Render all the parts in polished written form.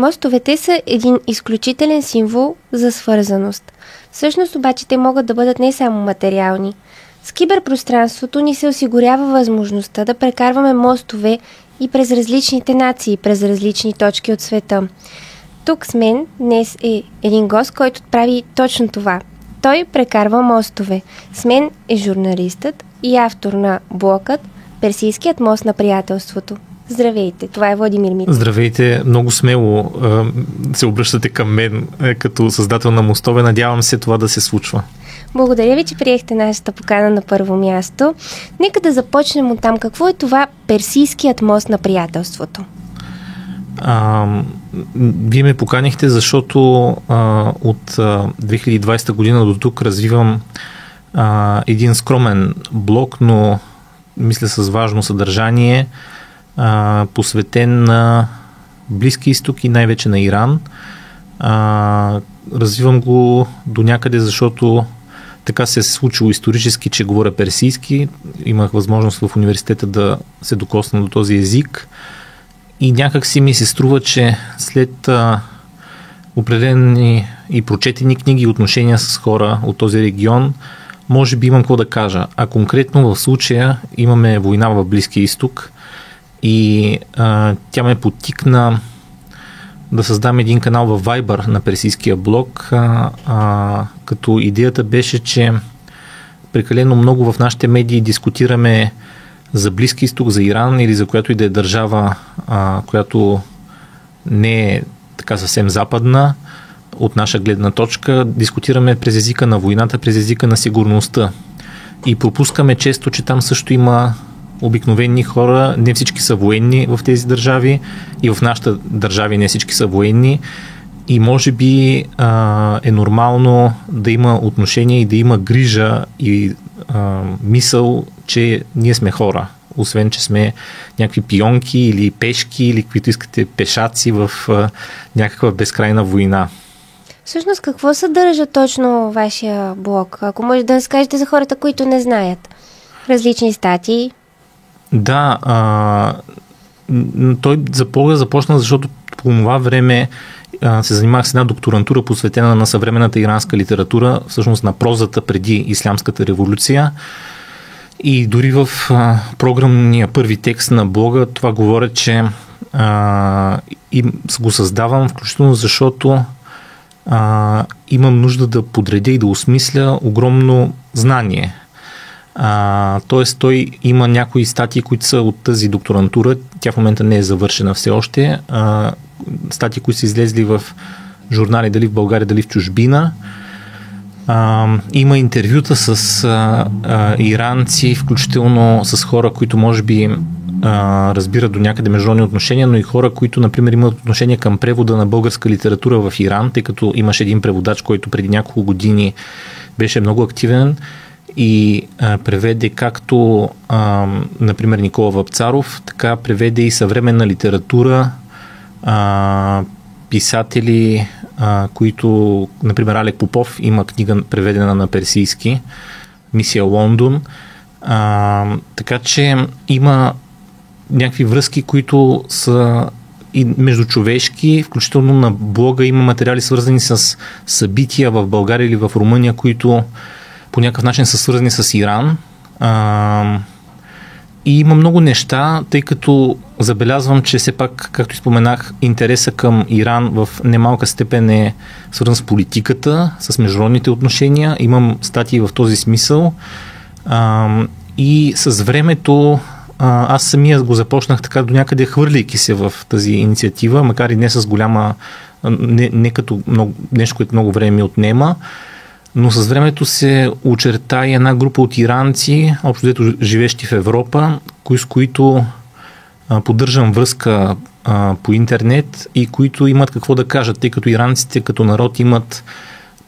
Мостовете са един изключителен символ за свързаност. Всъщност обаче те могат да бъдат не само материални. С киберпространството ни се осигурява възможността да прекарваме мостове и през различните нации, през различни точки от света. Тук с мен днес е един гост, който прави точно това. Той прекарва мостове. С мен е журналистът и автор на блогът Персийският мост на приятелството. Здравейте, това е Владимир Митрев. Здравейте, много смело се обръщате към мен като създател на мостове. Надявам се това да се случва. Благодаря ви, че приехте нашата покана на първо място. Нека да започнем от там. Какво е това Персийският мост на приятелството? Вие ме поканихте, защото от 2020 година до тук развивам един скромен блог, но мисля с важно съдържание, посветен на Близки изток и най-вече на Иран. Развивам го до някъде, защото така се е случило исторически, че говоря персийски. Имах възможност в университета да се докосна до този език и някак си ми се струва, че след определени и прочетени книги и отношения с хора от този регион, може би имам какво да кажа. А конкретно в случая имаме война в Близкия изток и тя ме подтикна да създам един канал в Viber на персийския блог, като идеята беше, че прекалено много в нашите медии дискутираме за Близки изток, за Иран или за която и да е държава, която не е така съвсем западна от наша гледна точка. Дискутираме през езика на войната, през езика на сигурността. И пропускаме често, че там също има обикновени хора, не всички са военни в тези държави и в нашата държави не всички са военни и може би е нормално да има отношение и да има грижа и мисъл, че ние сме хора, освен че сме някакви пионки или пешки или каквито искате пешаци в някаква безкрайна война. Всъщност какво съдържа точно вашия блог? Ако може да разкажете за хората, които не знаят. Различни статии. Да, той започна, защото по това време се занимавах с една докторантура, посветена на съвременната иранска литература, всъщност на прозата преди Ислямската революция. И дори в програмния първи текст на блога това говоря, че и го създавам, включително защото имам нужда да подредя и да осмисля огромно знание. Тоест той има някои статии, които са от тази докторантура, тя в момента не е завършена все още, статии, които са излезли в журнали, дали в България, дали в чужбина. Има интервюта с иранци, включително с хора, които може би разбират до някъде международни отношения, но и хора, които, например, имат отношение към превода на българска литература в Иран, тъй като имаше един преводач, който преди няколко години беше много активен и преведе както, например, Никола Вапцаров, така преведе и съвременна литература, писатели, които, например, Алек Попов има книга преведена на персийски, Мисия Лондон. Така че има някакви връзки, които са и междучовешки, включително на блога има материали свързани с събития в България или в Румъния, които по някакъв начин са свързани с Иран. И има много неща, тъй като забелязвам, че все пак, както споменах, интереса към Иран в немалка степен е свързан с политиката, с международните отношения. Имам статии в този смисъл. И с времето аз самия го започнах така до някъде хвърляйки се в тази инициатива, макар и не с голяма, не като нещо, което много време ми отнема, но с времето се очерта и една група от иранци, общо взето живещи в Европа, с които поддържам връзка по интернет и които имат какво да кажат, тъй като иранците като народ имат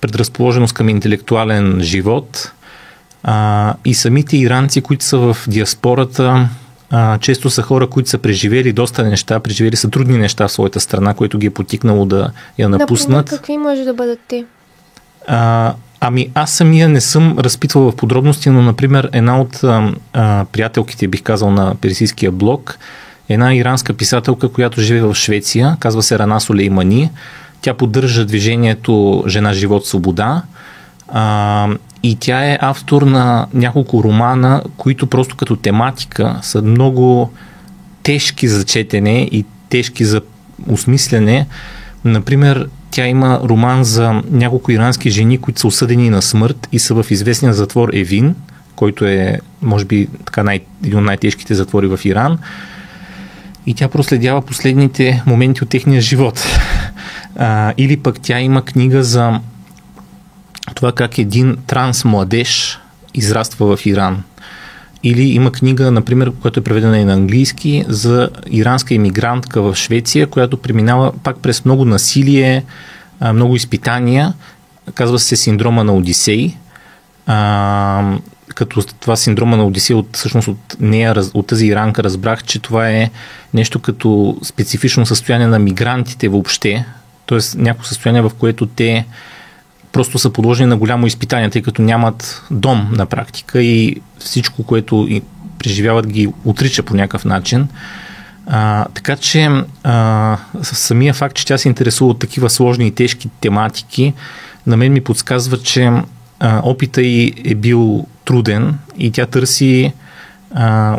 предразположеност към интелектуален живот и самите иранци, които са в диаспората, често са хора, които са преживели доста неща, преживели са трудни неща в своята страна, което ги е потикнало да я напуснат. Например, какви може да бъдат те? Аз самия не съм разпитвал в подробности, но, например, една от приятелките, бих казал, на персийския блог, една иранска писателка, която живее в Швеция, казва се Рана Сулеймани. Тя поддържа движението Жена, живот, свобода. И тя е автор на няколко романа, които просто като тематика са много тежки за четене и тежки за осмислене. Например, тя има роман за няколко ирански жени, които са осъдени на смърт и са в известния затвор Евин, който е, може би, така един от най-тежките затвори в Иран. И тя проследява последните моменти от техния живот. Или пък тя има книга за това как един транс младеж израства в Иран. Или има книга, например, която е преведена и на английски, за иранска имигрантка в Швеция, която преминава пак през много насилие, много изпитания. Казва се Синдрома на Одисей. Като това синдрома на Одисей, всъщност от нея, от тази иранка разбрах, че това е нещо като специфично състояние на мигрантите въобще. Тоест някакво състояние, в което те просто са подложени на голямо изпитание, тъй като нямат дом на практика и всичко, което преживяват, ги отрича по някакъв начин. Така че самия факт, че тя се интересува от такива сложни и тежки тематики, на мен ми подсказва, че опита й е бил труден и тя търси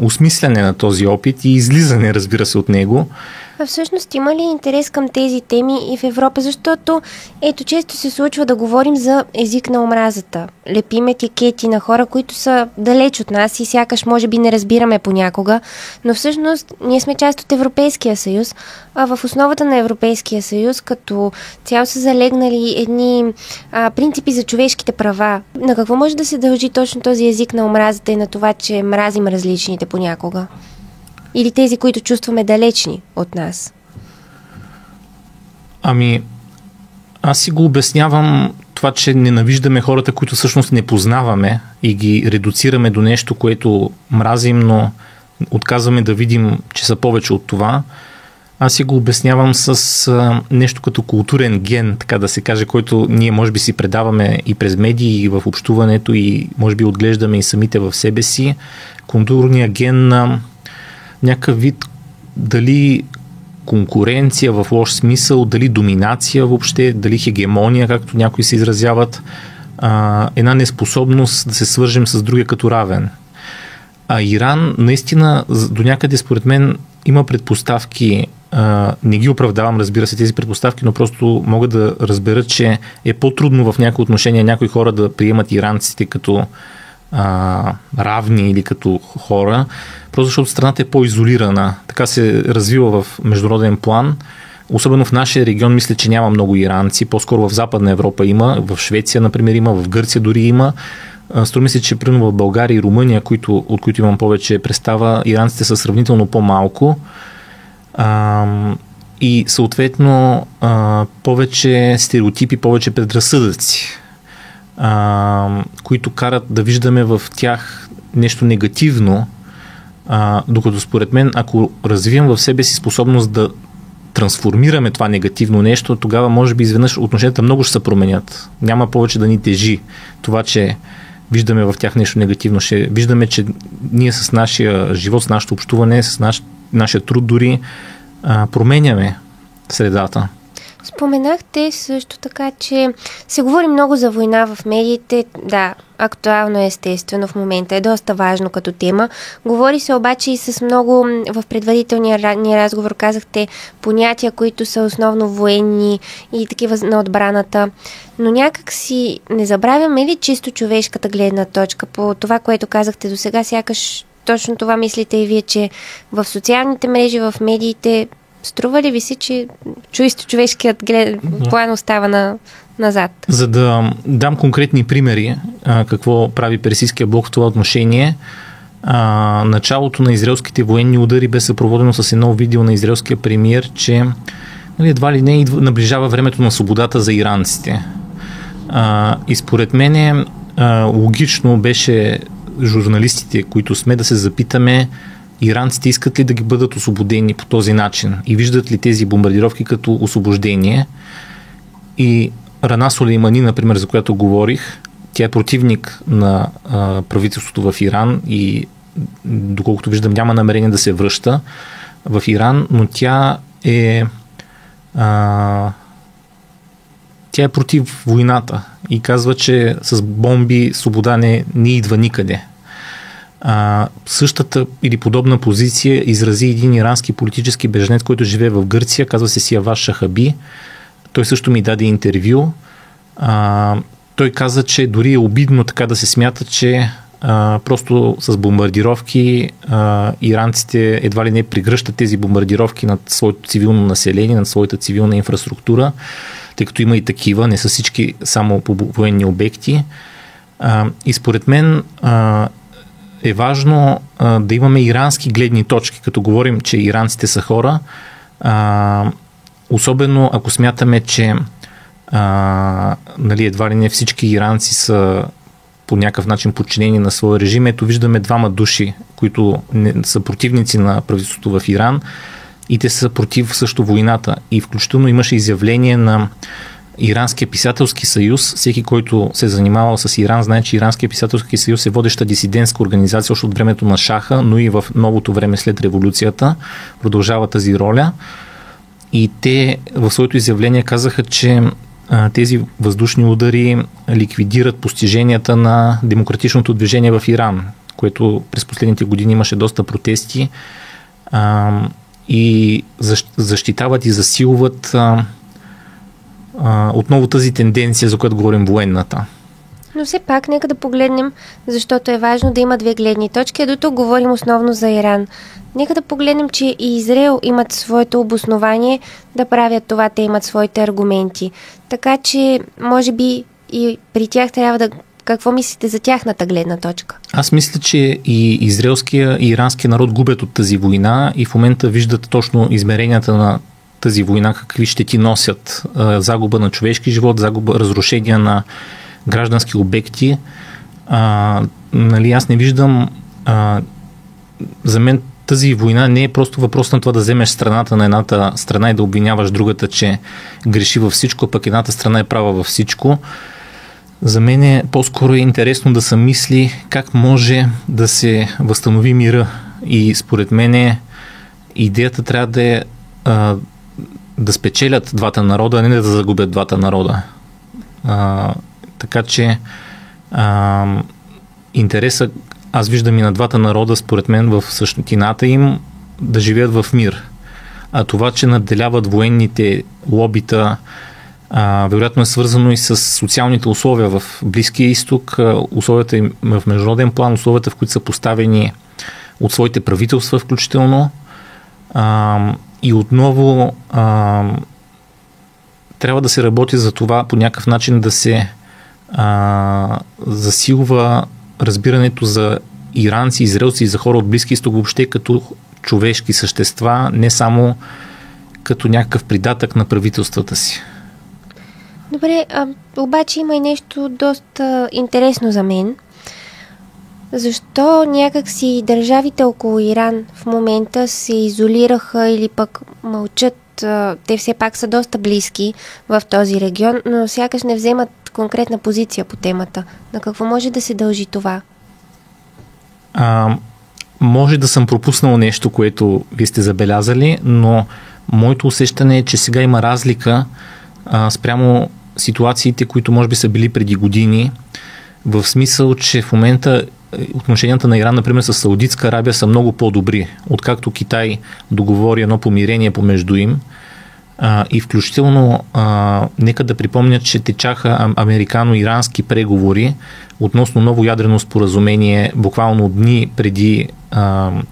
осмисляне на този опит и излизане, разбира се, от него. А всъщност има ли интерес към тези теми и в Европа? Защото често се случва да говорим за език на омразата. Лепим етикети на хора, които са далеч от нас и сякаш може би не разбираме понякога, но всъщност ние сме част от Европейския съюз, а в основата на Европейския съюз като цяло са залегнали едни принципи за човешките права. На какво може да се дължи точно този език на омразата и на това, че мразим различните понякога? Или тези, които чувстваме далечни от нас? Аз си го обяснявам това, че ненавиждаме хората, които всъщност не познаваме и ги редуцираме до нещо, което мразим, но отказваме да видим, че са повече от това. Аз си го обяснявам с нещо като културен ген, така да се каже, който ние може би си предаваме и през медии, и в общуването, и може би отглеждаме и самите в себе си. Културния ген на някакъв вид, дали конкуренция в лош смисъл, дали доминация въобще, дали хегемония, както някои се изразяват, една неспособност да се свържем с другия като равен. А Иран наистина до някъде според мен има предпоставки, не ги оправдавам, разбира се, тези предпоставки, но просто мога да разбера, че е по-трудно в някои отношения някои хора да приемат иранците като равни или като хора, просто защото страната е по-изолирана. Така се развива в международен план. Особено в нашия регион мисля, че няма много иранци. По-скоро в Западна Европа има, в Швеция, например, има, в Гърция дори има. Струва ми се, че примерно в България и Румъния, от които имам повече представа, иранците са сравнително по-малко. И съответно повече стереотипи, повече предразсъдъци, които карат да виждаме в тях нещо негативно, докато според мен, ако развием в себе си способност да трансформираме това негативно нещо, тогава може би изведнъж отношенията много ще се променят. Няма повече да ни тежи това, че виждаме в тях нещо негативно. Ще виждаме, че ние с нашия живот, с нашето общуване, с нашия труд дори променяме средата. Споменахте също така, че се говори много за война в медиите. Да, актуално е естествено в момента. Е доста важно като тема. Говори се обаче и с много, в предварителния ни разговор казахте, понятия, които са основно военни и такива на отбраната. Но някак си не забравяме ли чисто човешката гледна точка по това, което казахте до сега? Сякаш точно това мислите и вие, че в социалните мрежи, в медиите струва ли ви се, че чисто човешкият план остава назад? За да дам конкретни примери какво прави Персийския блок в това отношение, началото на израелските военни удари бе съпроводено с едно видео на израелския премиер, че едва ли не наближава времето на свободата за иранците. И според мен логично беше журналистите, които сме, да се запитаме иранците искат ли да ги бъдат освободени по този начин и виждат ли тези бомбардировки като освобождение. И Рана Сулеймани, например, за която говорих, тя е противник на правителството в Иран и доколкото виждам няма намерение да се връща. в Иран, но тя е против войната и казва, че с бомби свобода не идва никъде. Същата или подобна позиция изрази един ирански политически беженец, който живее в Гърция, казва се Сиаваш Шахаби. Той също ми даде интервю. Той каза, че дори е обидно така да се смята, че просто с бомбардировки иранците едва ли не прегръщат тези бомбардировки над своето цивилно население, над своята цивилна инфраструктура, тъй като има и такива, не са всички само по военни обекти. И според мен е важно да имаме ирански гледни точки, като говорим, че иранците са хора, особено ако смятаме, че едва ли не всички иранци са по някакъв начин подчинени на своя режим. Ето виждаме двама души, които са противници на правителството в Иран и те са против също войната. И включително имаше изявление на Иранския писателски съюз. Всеки, който се е занимавал с Иран, знае, че Иранския писателски съюз е водеща дисидентска организация още от времето на Шаха, но и в новото време след революцията продължава тази роля. И те в своето изявление казаха, че тези въздушни удари ликвидират постиженията на демократичното движение в Иран, което през последните години имаше доста протести и защитават и засилват отново тази тенденция, за която говорим, военната. Но все пак, нека да погледнем, защото е важно да има две гледни точки, а до тук говорим основно за Иран. Нека да погледнем, че и Израел имат своето обоснование да правят това, те имат своите аргументи. Така че, може би и при тях трябва да... Какво мислите за тяхната гледна точка? Аз мисля, че и израелския и иранския народ губят от тази война и в момента виждат точно измеренията на тази война, какви щети носят. Загуба на човешки живот, загуба, разрушения на граждански обекти. Аз не виждам... За мен тази война не е просто въпрос на това да вземеш страната на едната страна и да обвиняваш другата, че греши във всичко, пък едната страна е права във всичко. За мен по-скоро е интересно да се мисли как може да се възстанови мира. И според мен идеята трябва да е да спечелят двата народа, а не да загубят двата народа. Така че интереса, аз виждам и на двата народа, според мен, в същината им да живеят в мир. А това, че надделяват военните лобита, вероятно е свързано и с социалните условия в Близкия изток, условията им в международен план, условията, в които са поставени от своите правителства включително. И отново трябва да се работи за това по някакъв начин да се засилва разбирането за иранци, израелци и за хора от Близки изток въобще като човешки същества, не само като някакъв придатък на правителствата си. Добре, обаче има и нещо доста интересно за мен. Защо някакси държавите около Иран в момента се изолираха или пък мълчат? Те все пак са доста близки в този регион, но сякаш не вземат конкретна позиция по темата. На какво може да се дължи това? Може да съм пропуснал нещо, което вие сте забелязали, но моето усещане е, че сега има разлика спрямо ситуациите, които може би са били преди години, в смисъл, че в момента отношенията на Иран, например, с Саудитска Арабия са много по-добри, откакто Китай договори едно помирение помежду им. И включително, нека да припомня, че течаха американо-ирански преговори относно ново ядрено споразумение буквално дни преди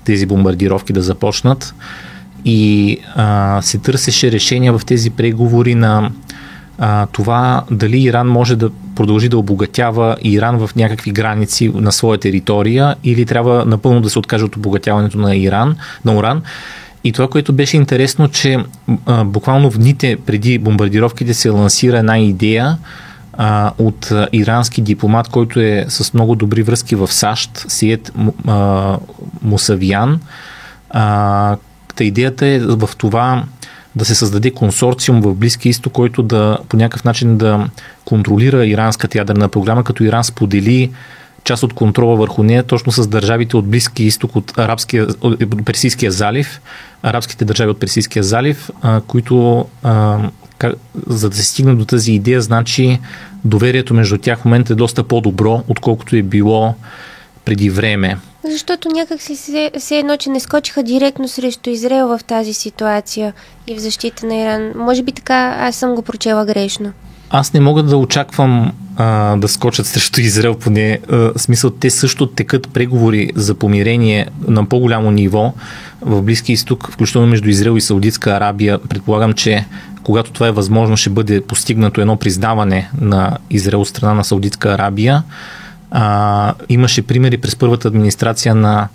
тези бомбардировки да започнат. И се търсеше решение в тези преговори на това дали Иран може да продължи да обогатява Иран в някакви граници на своя територия или трябва напълно да се откаже от обогатяването на уран. И това, което беше интересно, че буквално в дните преди бомбардировките се лансира една идея от ирански дипломат, който е с много добри връзки в САЩ, Сиед Мусавиян. Идеята е в това да се създаде консорциум в Близки изток, който да по някакъв начин да контролира иранската ядрена програма, като Иран сподели част от контрола върху нея точно с държавите от Близкия изток, от Персийския залив, арабските държави от Персийския залив, които за да се стигне до тази идея, значи доверието между тях в момента е доста по-добро, отколкото е било преди време. Защото някак си все едно, че не скочиха директно срещу Израел в тази ситуация и в защита на Иран. Може би така аз съм го прочела грешно. Аз не мога да очаквам да скочат срещу Израел, поне смисъл, те също текат преговори за помирение на по-голямо ниво в Близкия изток, включително между Израел и Саудитска Арабия. Предполагам, че когато това е възможно, ще бъде постигнато едно признаване на Израел от страна на Саудитска Арабия. Имаше примери през първата администрация на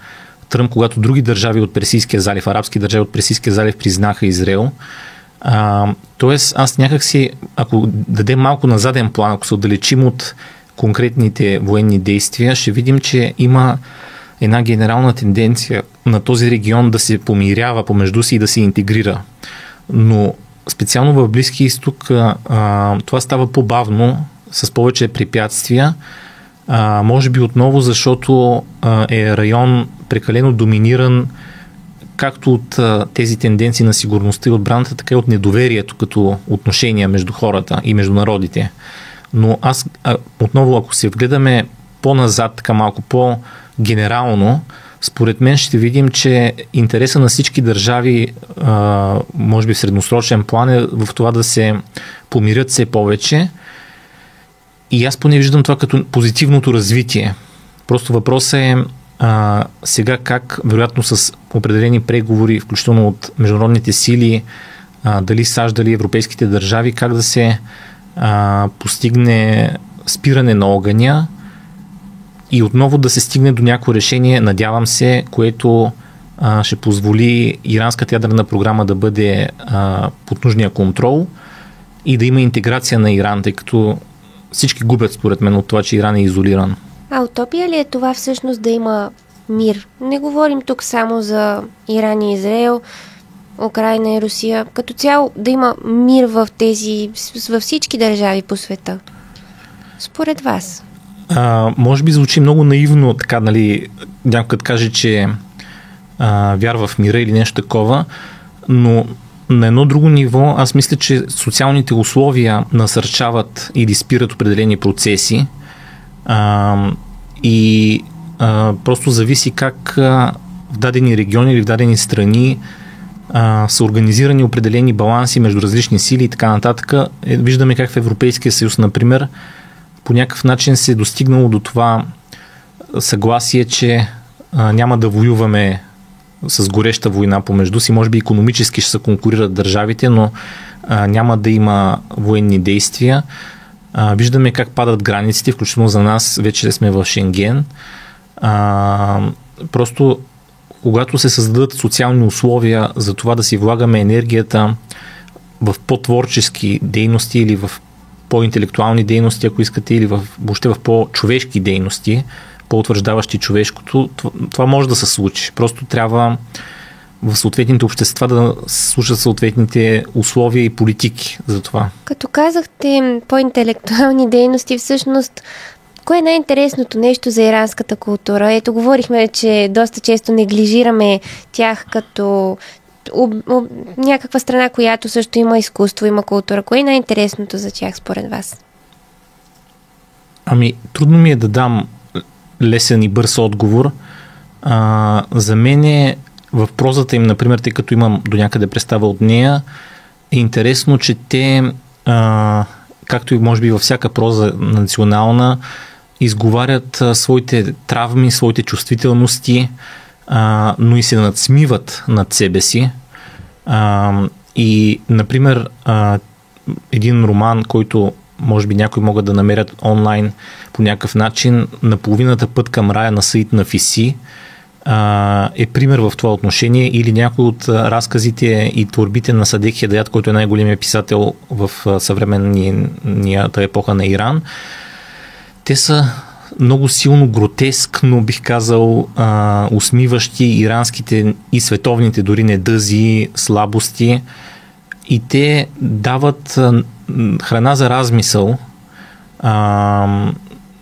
Тръмп, когато други държави от Персийския залив, арабски държави от Персийския залив признаха Израел. Тоест, аз някакси, ако дадем малко на заден план, ако се отдалечим от конкретните военни действия, ще видим, че има една генерална тенденция на този регион да се помирява помежду си и да се интегрира. Но специално в Близкия изток това става по-бавно, с повече препятствия. Може би отново, защото е район прекалено доминиран както от тези тенденции на сигурността и отбраната, така и от недоверието като отношения между хората и между народите. Но аз отново, ако се вгледаме по-назад, така малко по-генерално, според мен ще видим, че интереса на всички държави, може би в средносрочен план, е в това да се помирят все повече. И аз поне виждам това като позитивното развитие. Просто въпросът е сега как, вероятно с определени преговори, включително от международните сили, дали САЩ, дали европейските държави, как да се постигне спиране на огъня и отново да се стигне до някакво решение, надявам се, което ще позволи иранската ядрена програма да бъде под нужния контрол и да има интеграция на Иран, тъй като всички губят според мен от това, че Иран е изолиран. А утопия ли е това всъщност да има мир? Не говорим тук само за Иран и Израел, Украйна и Русия. Като цяло да има мир във всички държави по света. Според вас? Може би звучи много наивно, така, нали, някой като каже, че вярва в мира или нещо такова, но на едно друго ниво аз мисля, че социалните условия насърчават или спират определени процеси. Просто зависи как в дадени региони или в дадени страни са организирани определени баланси между различни сили и така нататък. Виждаме как в Европейския съюз, например, по някакъв начин се е достигнало до това съгласие, че няма да воюваме с гореща война помежду си. Може би икономически ще се конкурират държавите, но няма да има военни действия. Виждаме как падат границите, включително за нас, вече сме в Шенген. Просто когато се създадат социални условия за това да си влагаме енергията в по-творчески дейности или в по-интелектуални дейности, ако искате, или въобще в по-човешки дейности, по-утвърждаващи човешкото, това може да се случи. Просто трябва в съответните общества да слушат съответните условия и политики за това. Като казахте по-интелектуални дейности, всъщност, кое е най-интересното нещо за иранската култура? Ето, говорихме, че доста често неглижираме тях като някаква страна, която също има изкуство, има култура. Кое е най-интересното за тях, според вас? Трудно ми е да дам лесен и бърз отговор. За мен е в прозата им, например, тъй като имам до някъде представа от нея, е интересно, че те, както и може би във всяка проза национална, изговарят своите травми, своите чувствителности, но и се надсмиват над себе си. И, например, един роман, който може би някои могат да намерят онлайн по някакъв начин, На половината път към рая на Саид Нафиси, е пример в това отношение, или някой от разказите и творбите на Садек Хедаят, който е най-големият писател в съвременната епоха на Иран. Те са много силно гротескно, бих казал, усмиващи иранските и световните дори недъзи, слабости, и те дават храна за размисъл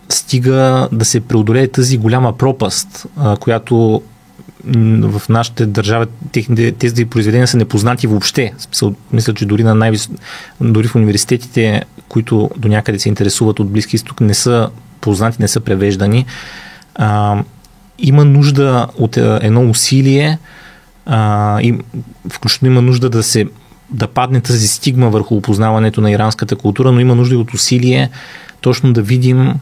стига да се преодолее тази голяма пропаст, която в нашите държави тези произведения са непознати въобще. Мисля, че дори дори в университетите, които до някъде се интересуват от Близки изток, не са познати, не са превеждани. Има нужда от едно усилие, включително има нужда да падне тази стигма върху опознаването на иранската култура, но има нужда и от усилие точно да видим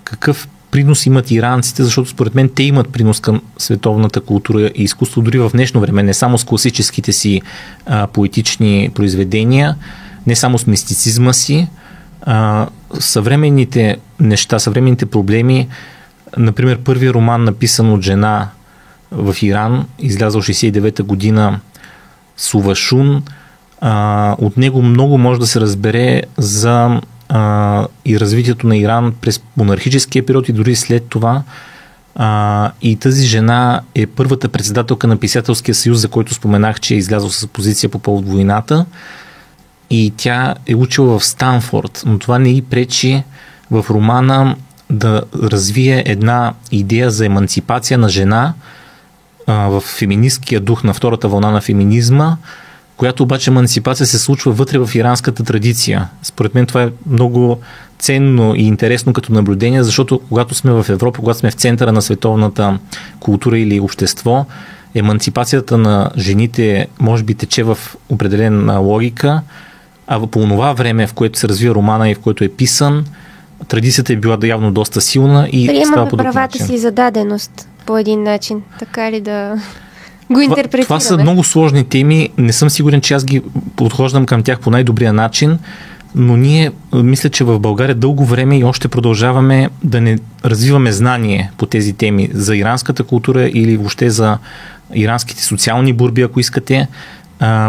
какъв принос имат иранците, защото според мен те имат принос към световната култура и изкуство дори в днешно време, не само с класическите си поетични произведения, не само с мистицизма си, съвременните неща, съвременните проблеми, например първият роман, написан от жена в Иран, излязъл 69-та година, Сувашун, от него много може да се разбере за и развитието на Иран през монархическия период и дори след това. И тази жена е първата председателка на Писателския съюз, за който споменах, че е излязъл с позиция по повод войната. И тя е учила в Станфорд, но това не й пречи в романа да развие една идея за еманципация на жена в феминисткия дух на втората вълна на феминизма, която обаче еманципация се случва вътре в иранската традиция. Според мен това е много ценно и интересно като наблюдение, защото когато сме в Европа, когато сме в центъра на световната култура или общество, еманципацията на жените може би тече в определена логика, а по това време, в което се развива романа и в което е писан, традицията е била явно доста силна и става по друг начин. Правата си за даденост по един начин, така ли да го интерпретираме? Това са много сложни теми, не съм сигурен, че аз ги подхождам към тях по най-добрия начин, но ние мисля, че в България дълго време и още продължаваме да не развиваме знание по тези теми за иранската култура или въобще за иранските социални борби, ако искате.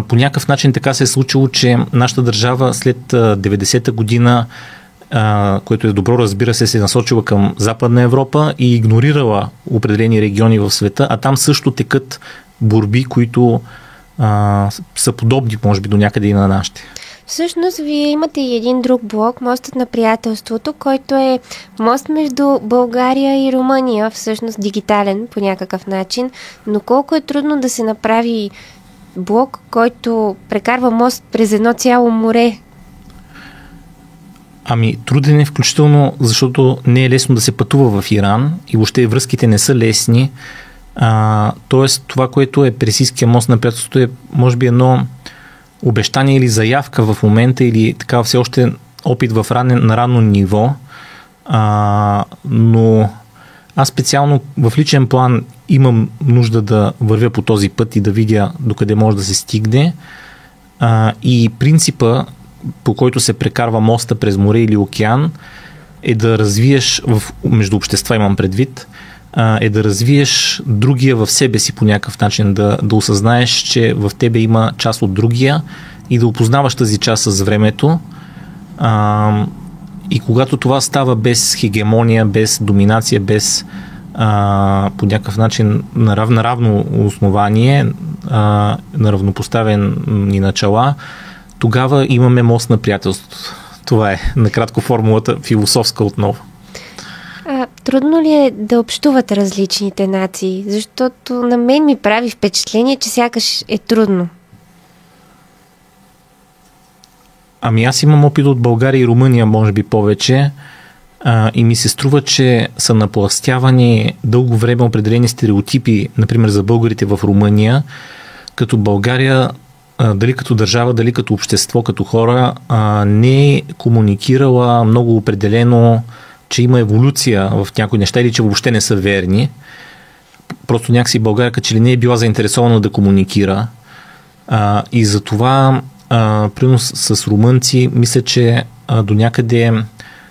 По някакъв начин така се е случило, че нашата държава след 90-та година, което е добро, разбира се е насочила към Западна Европа и игнорирала определени региони в света, а там също текат борби, които са подобни, може би, до някъде и на нашите. Всъщност, вие имате и един друг блог, Мостът на приятелството, който е мост между България и Румъния, всъщност дигитален по някакъв начин, но колко е трудно да се направи блог, който прекарва мост през едно цяло море. Труден е включително, защото не е лесно да се пътува в Иран и въобще връзките не са лесни. Тоест това, което е Персийския мост на приятелството, е може би едно обещание или заявка в момента, или така все още опит на ранно ниво. Но аз специално в личен план имам нужда да вървя по този път и да видя докъде може да се стигне. И принципа, по който се прекарва моста през море или океан, е да развиеш между общества, имам предвид, е да развиеш другия в себе си по някакъв начин, да осъзнаеш, че в тебе има част от другия и да опознаваш тази част с времето. И когато това става без хегемония, без доминация, без по някакъв начин на равно основание, на равнопоставени начала, тогава имаме мост на приятелството. Това е накратко формулата, философска отново. Трудно ли е да общуват различните нации? Защото на мен ми прави впечатление, че сякаш е трудно. Аз имам опит от България и Румъния, може би повече, и ми се струва, че са напластявани дълго време определени стереотипи, например за българите в Румъния, като България, дали като държава, дали като общество, като хора, не е комуникирала много определено, че има еволюция в някои неща или че въобще не са верни. Просто някакси България като че ли не е била заинтересована да комуникира. И затова примерно с румънци, мисля, че до някъде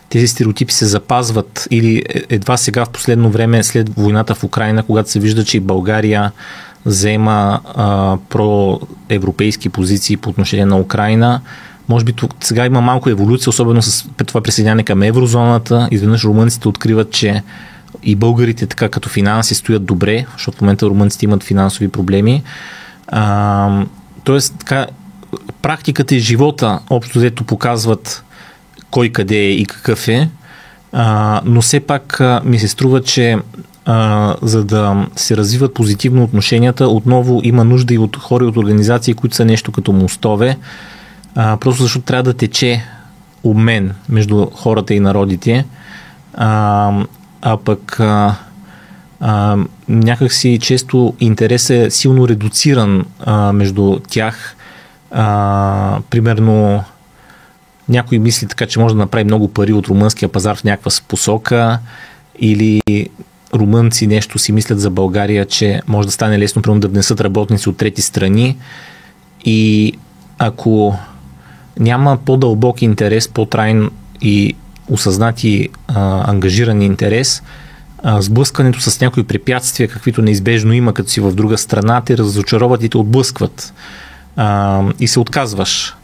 тези стереотипи се запазват или едва сега в последно време след войната в Украйна, когато се вижда, че и България взема проевропейски позиции по отношение на Украйна. Може би сега има малко еволюция, особено с това присъединяване към еврозоната. Изведнъж румънците откриват, че и българите така като финанси стоят добре, защото в момента румънците имат финансови проблеми. Тоест така, практиката и живота общо взето показват кой къде е и какъв е. Но все пак ми се струва, че за да се развиват позитивно отношенията, отново има нужда и от хора и от организации, които са нещо като мостове, просто защото трябва да тече обмен между хората и народите, пък някакси често интересът е силно редуциран между тях. Примерно някой мисли така, че може да направи много пари от румънския пазар в някаква посока, или румънци нещо си мислят за България, че може да стане лесно примерно да внесат работници от трети страни, и ако няма по-дълбок интерес, по-траен и осъзнати ангажиран интерес, сблъскването с някои препятствия, каквито неизбежно има, като си в друга страна, те разочароват и те отблъскват и се отказваш.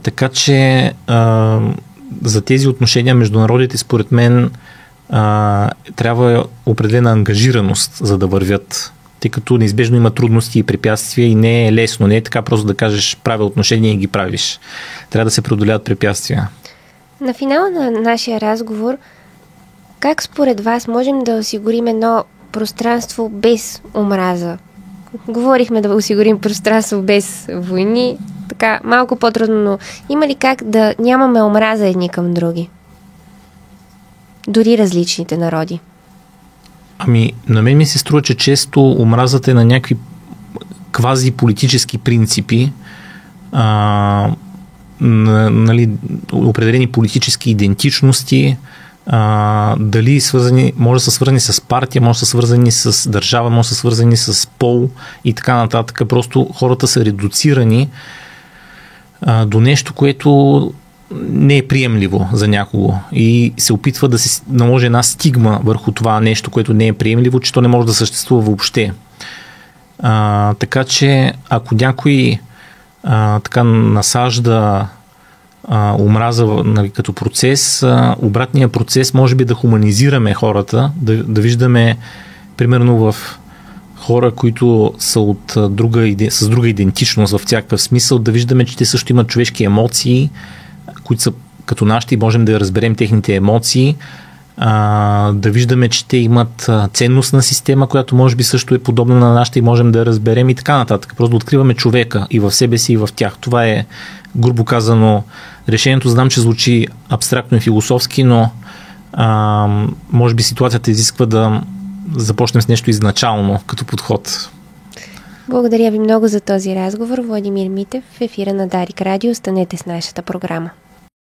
Така че за тези отношения между народите, според мен, трябва определена ангажираност, за да вървят, тъй като неизбежно има трудности и препятствия и не е лесно. Не е така просто да кажеш правя отношения и ги правиш. Трябва да се преодоляват препятствия. На финала на нашия разговор, как според вас можем да осигурим едно пространство без омраза? Говорихме да осигурим пространство без войни, така малко по-трудно, но има ли как да нямаме омраза едни към други? Дори различните народи. На мен ми се струва, че често омразата е на някакви квази политически принципи, нали, определени политически идентичности, дали може да са свързани с партия, може да са свързани с държава, може да са свързани с пол и така нататък. Просто хората са редуцирани до нещо, което не е приемливо за някого, и се опитва да се наложи една стигма върху това нещо, което не е приемливо, че то не може да съществува въобще. Така че ако някой така насажда омраза, нали, като процес, обратният процес може би да хуманизираме хората, да виждаме примерно в хора, които са с друга идентичност в всякакъв смисъл, да виждаме, че те също имат човешки емоции, които са като нашите, и можем да разберем техните емоции, да виждаме, че те имат ценностна система, която може би също е подобна на нашата и можем да я разберем и така нататък. Просто да откриваме човека и в себе си, и в тях. Това е, грубо казано, решението. Знам, че звучи абстрактно и философски, но може би ситуацията изисква да започнем с нещо изначално като подход. Благодаря ви много за този разговор. Владимир Митев в ефира на Дарик Радио. Останете с нашата програма.